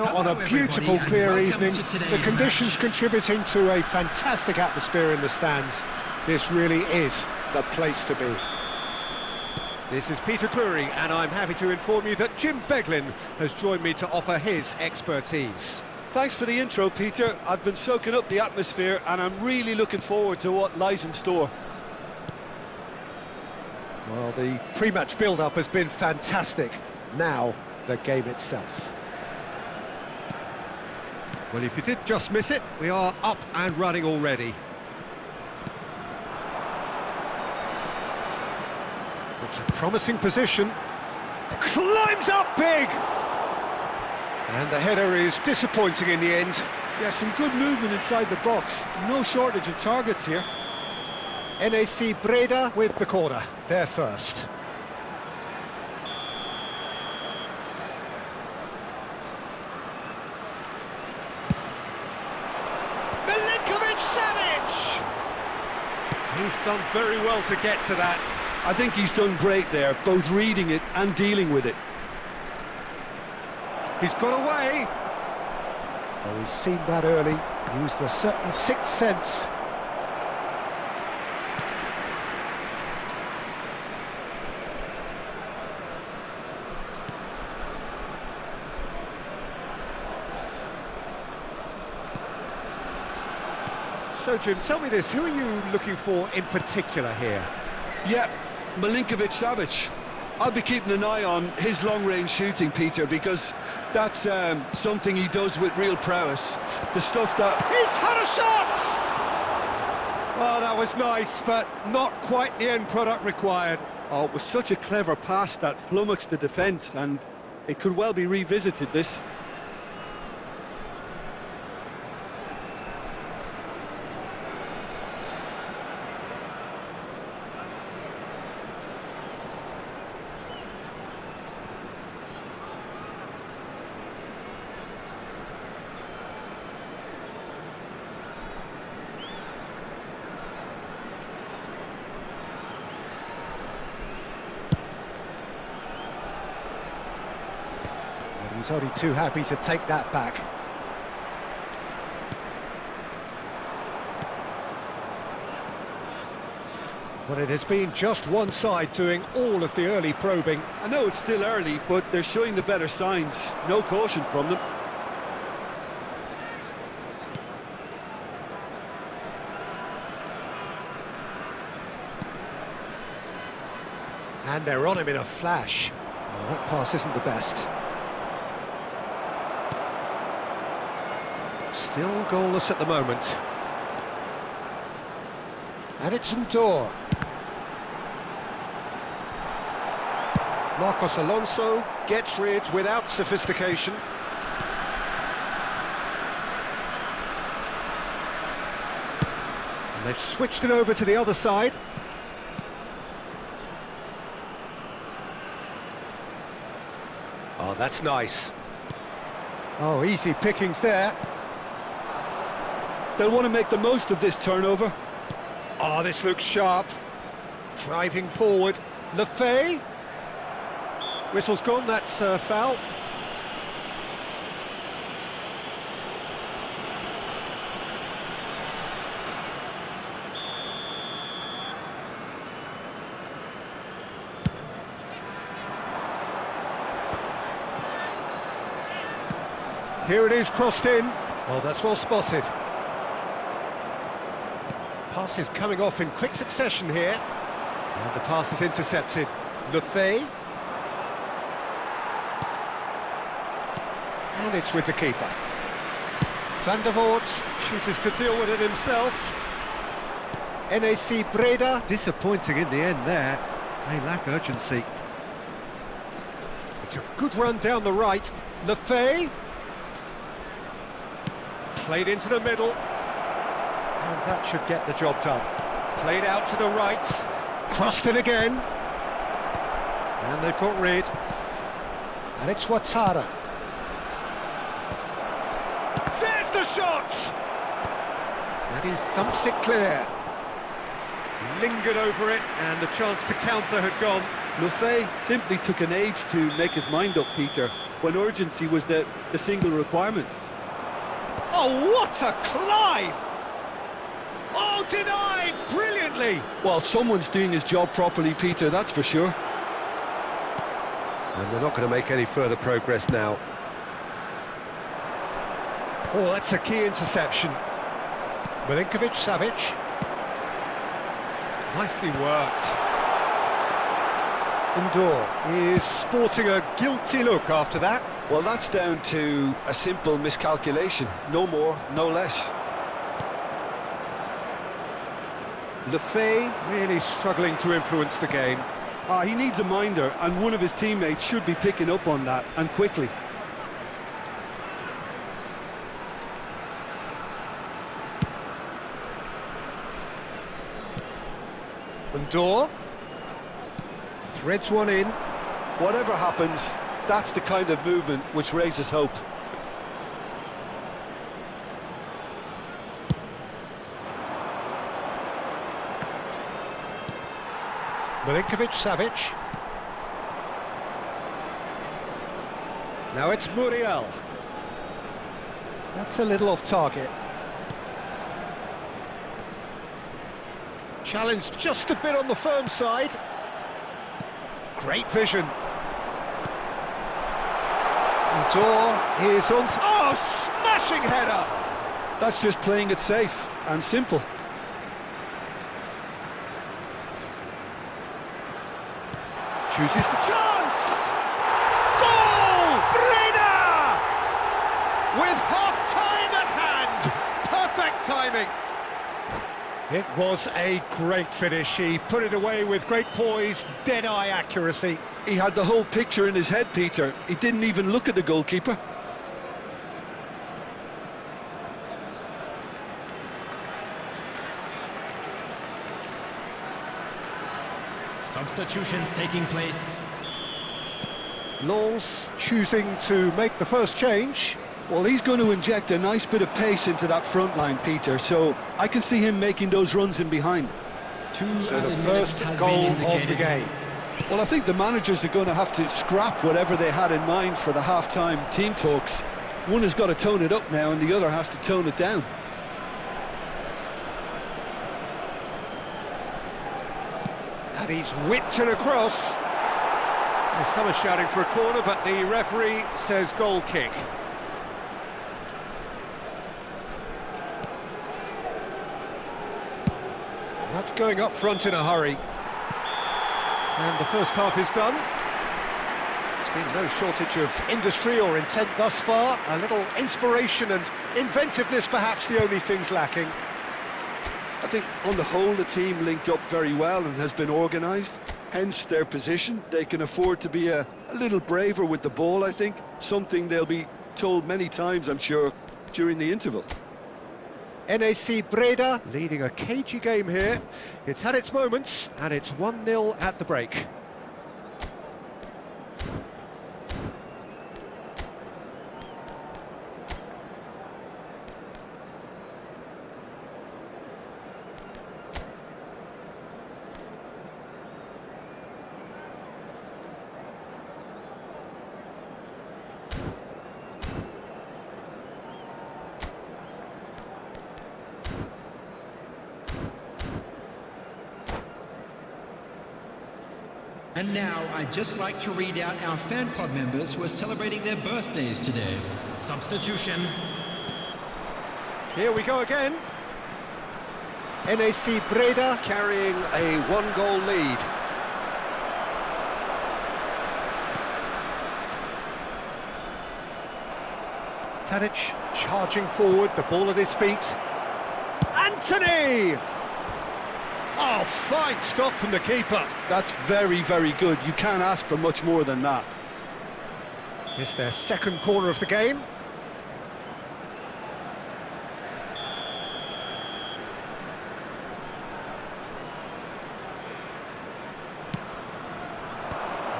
On a beautiful, clear evening, the conditions contributing to a fantastic atmosphere in the stands. This really is the place to be. This is Peter Drury, and I'm happy to inform you that Jim Beglin has joined me to offer his expertise. Thanks for the intro, Peter. I've been soaking up the atmosphere, and I'm really looking forward to what lies in store. Well, the pre-match build-up has been fantastic. Now, the game itself. Well, if you did just miss it, we are up and running already. It's a promising position. Climbs up big! And the header is disappointing in the end. Yeah, some good movement inside the box. No shortage of targets here. NAC Breda with the corner. They're first. Savage! He's done very well to get to that. I think he's done great there, both reading it and dealing with it. He's got away. Oh, he's seen that early. Used a certain sixth sense. So, Jim, tell me this, who are you looking for in particular here? Yeah, Milinkovic-Savic. I'll be keeping an eye on his long-range shooting, Peter, because that's something he does with real prowess. The stuff that... He's had a shot! Oh, that was nice, but not quite the end product required. Oh, it was such a clever pass that flummoxed the defence, and it could well be revisited, this. He's only too happy to take that back. Well, it has been just one side doing all of the early probing. I know it's still early, but they're showing the better signs. No caution from them. And they're on him in a flash. Oh, that pass isn't the best. Still goalless at the moment. And it's Ndor. Marcos Alonso gets rid without sophistication. And they've switched it over to the other side. Oh, that's nice. Oh, easy pickings there. They'll want to make the most of this turnover. Oh, this looks sharp. Driving forward. Lefay. Whistle's gone, that's foul. Here it is, crossed in. Oh, that's well spotted. Pass is coming off in quick succession here. And the pass is intercepted. Lefay. And it's with the keeper. Van der Voort chooses to deal with it himself. NAC Breda. Disappointing in the end there. They lack urgency. It's a good run down the right. Lefay. Played into the middle. And that should get the job done. Played out to the right. Crossed in again. And they've got rid. And it's Ouattara. There's the shot! And he thumps it clear. Lingered over it, and the chance to counter had gone. Lefebvre simply took an age to make his mind up, Peter, when urgency was the single requirement. Oh, what a climb! Oh, denied brilliantly! Well, someone's doing his job properly, Peter, that's for sure. And they're not going to make any further progress now. Oh, that's a key interception. Milinkovic-Savic. Nicely worked. Ndor is sporting a guilty look after that. Well, that's down to a simple miscalculation. No more, no less. Lefebvre really struggling to influence the game. He needs a minder, and one of his teammates should be picking up on that, and quickly. Ndor threads one in. Whatever happens, that's the kind of movement which raises hope. Milinkovic-Savic. Now it's Muriel. That's a little off target. Challenged just a bit on the firm side. Great vision. Ndor is on... Oh, smashing header! That's just playing it safe and simple. Chooses the chance! Goal! Breda! With half-time at hand! Perfect timing! It was a great finish. He put it away with great poise, dead-eye accuracy. He had the whole picture in his head, Peter. He didn't even look at the goalkeeper. Substitutions taking place. Lens choosing to make the first change. Well, he's going to inject a nice bit of pace into that front line, Peter, so I can see him making those runs in behind. So the first goal of the game. Well, I think the managers are going to have to scrap whatever they had in mind for the half-time team talks. One has got to tone it up now and the other has to tone it down. And he's whipped it across. Some are shouting for a corner, but the referee says goal kick. That's going up front in a hurry. And the first half is done. There's been no shortage of industry or intent thus far. A little inspiration and inventiveness, perhaps the only things lacking. I think on the whole the team linked up very well and has been organised, hence their position. They can afford to be a little braver with the ball, I think, something they'll be told many times, I'm sure, during the interval. NAC Breda leading a cagey game here. It's had its moments and it's 1-0 at the break. And now, I'd just like to read out our fan club members who are celebrating their birthdays today. Substitution. Here we go again. NAC Breda carrying a 1-goal lead. Tadic charging forward, the ball at his feet. Anthony! Oh, fine stop from the keeper. That's very, very good. You can't ask for much more than that. It's their second corner of the game.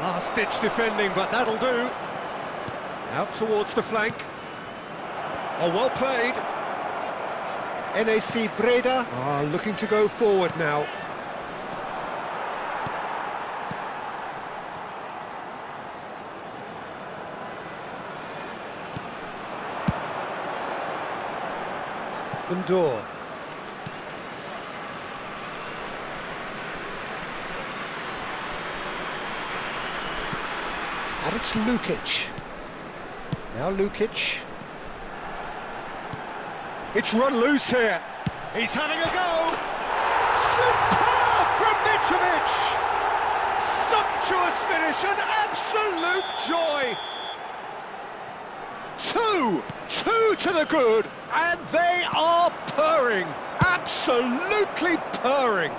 Last-ditch defending, but that'll do. Out towards the flank. Oh, well played. NAC Breda are looking to go forward now. Undor. And it's Lukic. Now Lukic. It's run loose here. He's having a go. Superb from Mitrovic. Sumptuous finish, an absolute joy. Two to the good, and they are purring. Absolutely purring.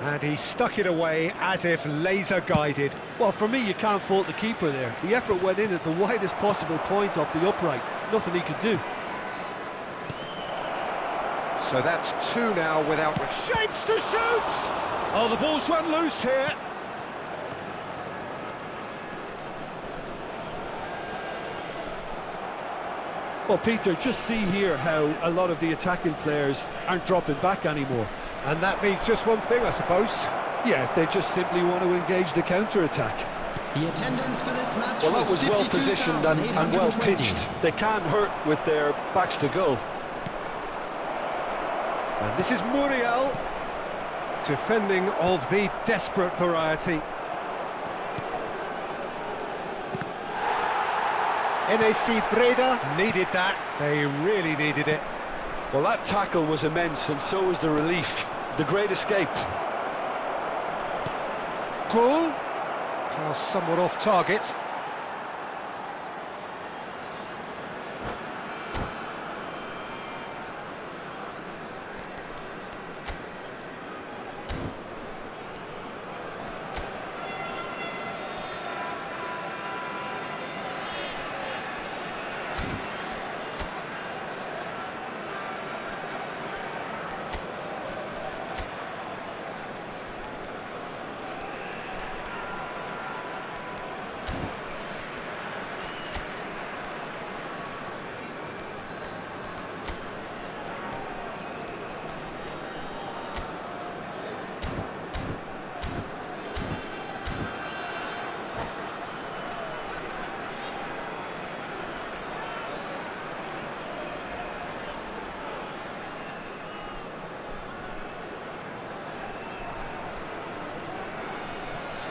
And he stuck it away as if laser guided. Well, for me, you can't fault the keeper there. The effort went in at the widest possible point off the upright. Nothing he could do. So that's two now without shapes to shoot! Oh, the ball's run loose here. Well, Peter, just see here how a lot of the attacking players aren't dropping back anymore. And that means just one thing, I suppose. Yeah, they just simply want to engage the counter-attack. The attendance for this match Well, that was well positioned and well pitched. They can't hurt with their backs to goal. And this is Muriel, defending of the desperate variety. NAC Breda needed that, they really needed it. Well, that tackle was immense, and so was the relief. The great escape. Goal. Pass somewhat off target.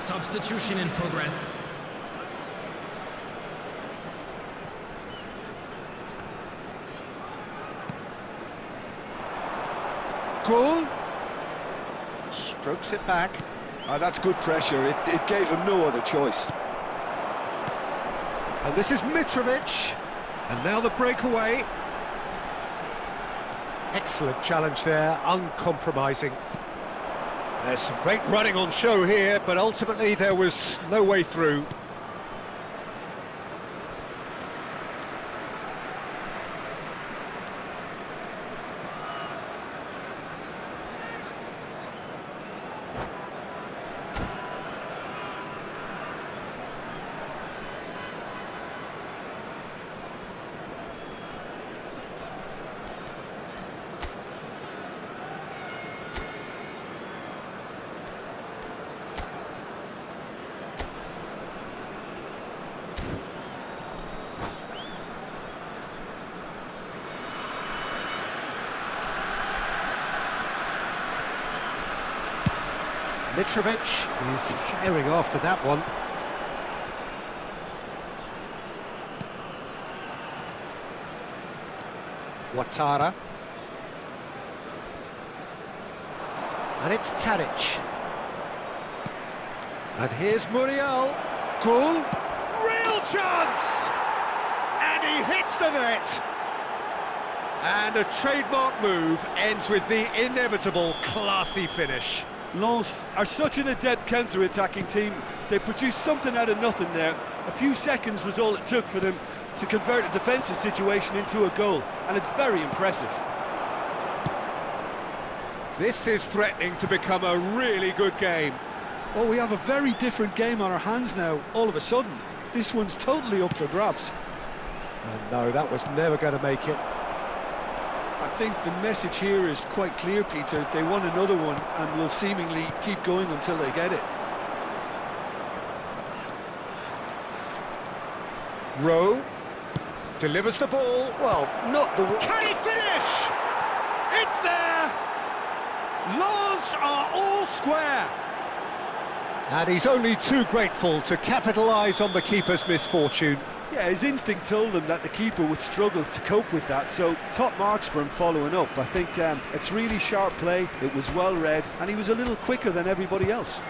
Substitution in progress. Goal. Strokes it back. That's good pressure. It gave him no other choice. And this is Mitrovic. And now the breakaway. Excellent challenge there, uncompromising. There's some great running on show here, but ultimately there was no way through. Mitrovic is herring after that one. Ouattara. And it's Tadic. And here's Muriel. Goal. Real chance! And he hits the net. And a trademark move ends with the inevitable classy finish. Lens are such an adept counter-attacking team. They produced something out of nothing there. A few seconds was all it took for them to convert a defensive situation into a goal, and it's very impressive. This is threatening to become a really good game. Well, we have a very different game on our hands now, all of a sudden. This one's totally up for grabs. And no, that was never going to make it. I think the message here is quite clear, Peter. They want another one and will seemingly keep going until they get it. Rowe. Delivers the ball. Well, not the... Can he finish? It's there! Laws are all square. And he's only too grateful to capitalise on the keeper's misfortune. Yeah, his instinct told him that the keeper would struggle to cope with that, so top marks for him following up. I think it's really sharp play, it was well read, and he was a little quicker than everybody else.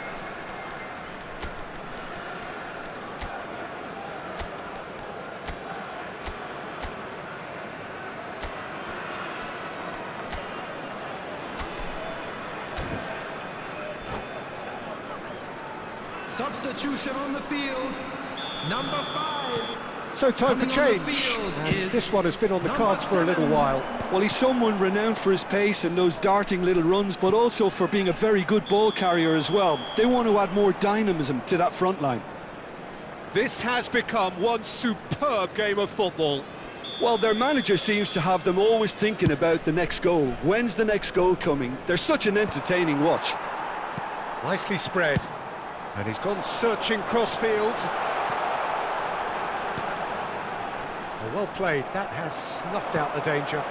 Substitution on the field, number 5. So time for change, and this one has been on the cards for a little while. Well, he's someone renowned for his pace and those darting little runs, but also for being a very good ball carrier as well. They want to add more dynamism to that front line. This has become one superb game of football. Well, their manager seems to have them always thinking about the next goal. When's the next goal coming? They're such an entertaining watch. Nicely spread. And he's gone searching crossfield. Oh, well played. That has snuffed out the danger.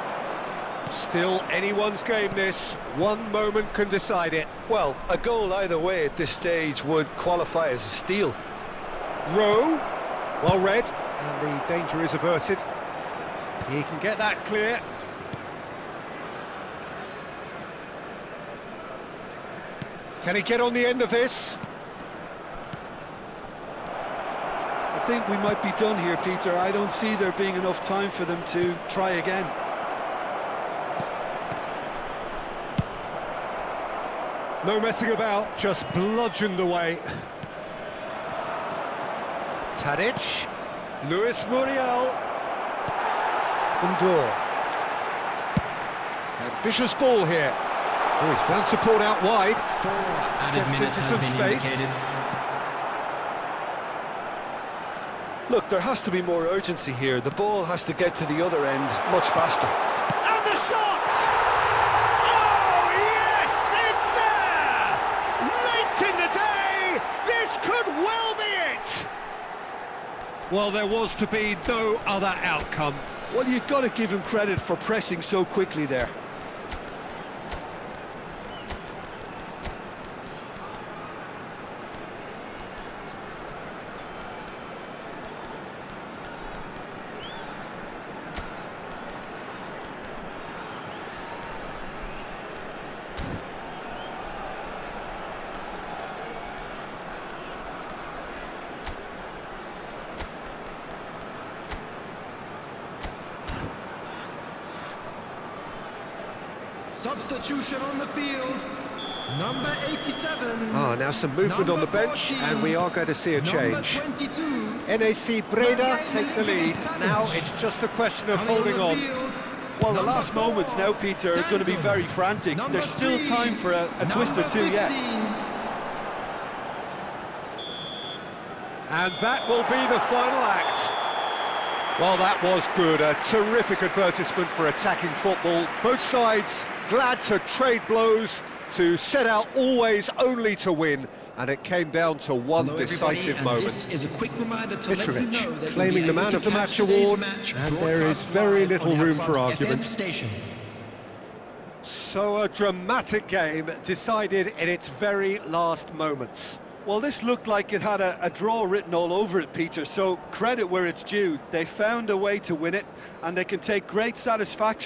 Still anyone's game this. One moment can decide it. Well, a goal either way at this stage would qualify as a steal. Rowe. Well read. And the danger is averted. He can get that clear. Can he get on the end of this? I think we might be done here, Peter. I don't see there being enough time for them to try again. No messing about, just bludgeoned away. Tadic, Luis Muriel, Undor. Ambitious ball here. Oh, he's found support out wide. 4 added Gets minutes into have some been space. indicated. Look, there has to be more urgency here. The ball has to get to the other end much faster. And the shot! Oh, yes, it's there! Late in the day, this could well be it! Well, there was to be no other outcome. Well, you've got to give him credit for pressing so quickly there. Substitution on the field, number 87. Ah, now some movement on the bench, and we are going to see a change. Number 22. NAC Breda take the lead. Now it's just a question of holding on. Well, the last moments now, Peter, are going to be very frantic. There's still time for a twist or two yet. And that will be the final act. Well, that was good. A terrific advertisement for attacking football. Both sides glad to trade blows, to set out always only to win, and it came down to one decisive moment. This is a quick reminder to let you know Mitrovic that claiming the Man of the Match award, and there is very little room for argument. So a dramatic game decided in its very last moments. Well, this looked like it had a draw written all over it, Peter, so credit where it's due. They found a way to win it, and they can take great satisfaction